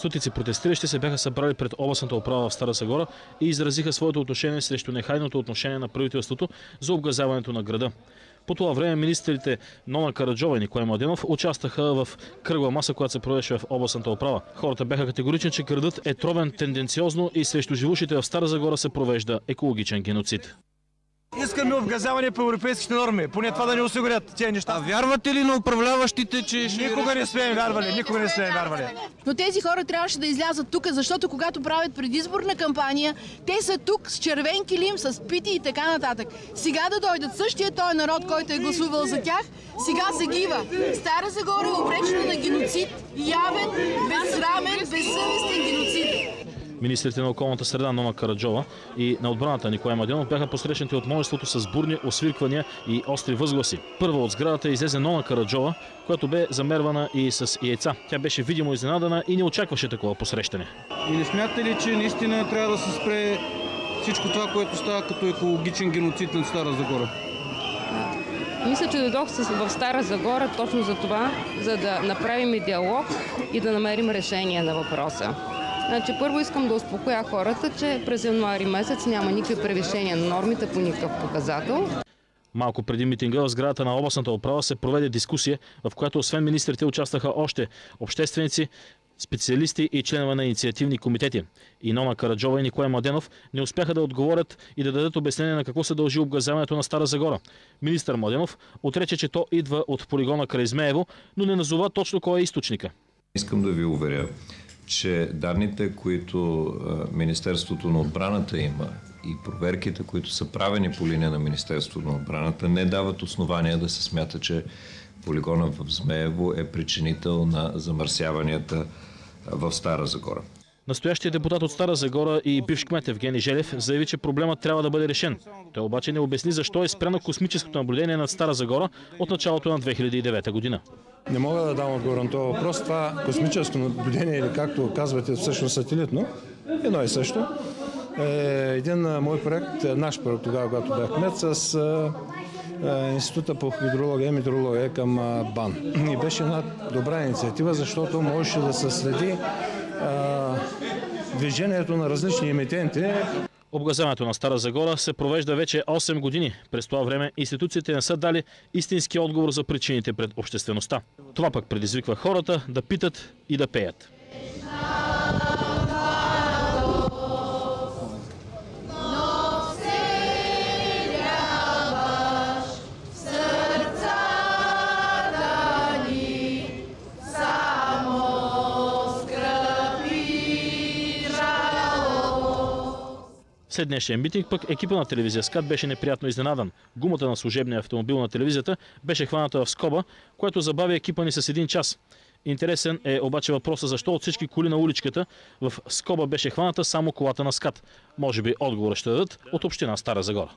Стотици протестиращи се бяха събрали пред областната управа в Стара Загора и изразиха своето отношение срещу нехайното отношение на правителството за обгазяването на града. По това време министрите Нона Караджова и Николай Младенов участваха в кръгла маса, която се провеждаше в областната управа. Хората бяха категорични, че градът е тровен тенденциозно и срещу живущите в Стара Загора се провежда екологичен геноцид. Искаме обгазяване по европейските норми, поне това да ни осигурят тези неща. А вярвате ли на управляващите, че Никога не сме вярвали, никога не сме вярвали. Но тези хора трябваше да излязат тук, защото когато правят предизборна кампания, те са тук с червен килим, с пити и така нататък. Сега да дойдат същия той народ, който е гласувал за тях, сега се гива. Стара Загора е обречена на геноцид, явен, безсрамен, безсъвестен геноцид. Министрите на околната среда Нона Караджова и на отбраната Николай Младенов бяха посрещнати от множеството с бурни освирквания и остри възгласи. Първа от сградата излезе Нона Караджова, която бе замервана и с яйца. Тя беше видимо изненадана и не очакваше такова посрещане. И не смятате ли, че наистина трябва да се спре всичко това, което става като екологичен геноцид на Стара Загора? Мисля, че дойдох в Стара Загора точно за това, за да направим диалог и да намерим решение на въпроса. Значи, първо искам да успокоя хората, че през януари месец няма никакви превишения на нормите по никакъв показател. Малко преди митинга в сградата на областната управа се проведе дискусия, в която освен министрите участваха още общественици, специалисти и членове на инициативни комитети. И Нона Караджова и Николай Младенов не успяха да отговорят и да дадат обяснение на какво се дължи обгазяването на Стара Загора. Министър Младенов отрече, че то идва от полигона край Змеево, но не назова точно кой е източника. Искам да ви уверя, че данните, които Министерството на отбраната има и проверките, които са правени по линия на Министерството на отбраната, не дават основания да се смята, че полигона в Змеево е причинител на замърсяванията в Стара Загора. Настоящият депутат от Стара Загора и бивш кмет Евгений Желев заяви, че проблемът трябва да бъде решен. Той обаче не обясни защо е спряно космическото наблюдение над Стара Загора от началото на 2009 година. Не мога да дам отговор на този въпрос. Това космическо наблюдение, или както казвате, всъщност сателитно, едно и също, е един мой проект, наш проект тогава, когато бях кмет, с Института по хидрология и метеорология към БАН. И беше една добра инициатива, защото можеше да се следи движението на различни емитенти. Обгазяването на Стара Загора се провежда вече 8 години. През това време институциите не са дали истински отговор за причините пред обществеността. Това пък предизвиква хората да питат и да пеят. След днешния митинг пък екипа на телевизия СКАТ беше неприятно изненадан. Гумата на служебния автомобил на телевизията беше хваната в скоба, което забави екипа ни с 1 час. Интересен е обаче въпросът защо от всички коли на уличката в скоба беше хваната само колата на СКАТ. Може би отговора ще дадат от община Стара Загора.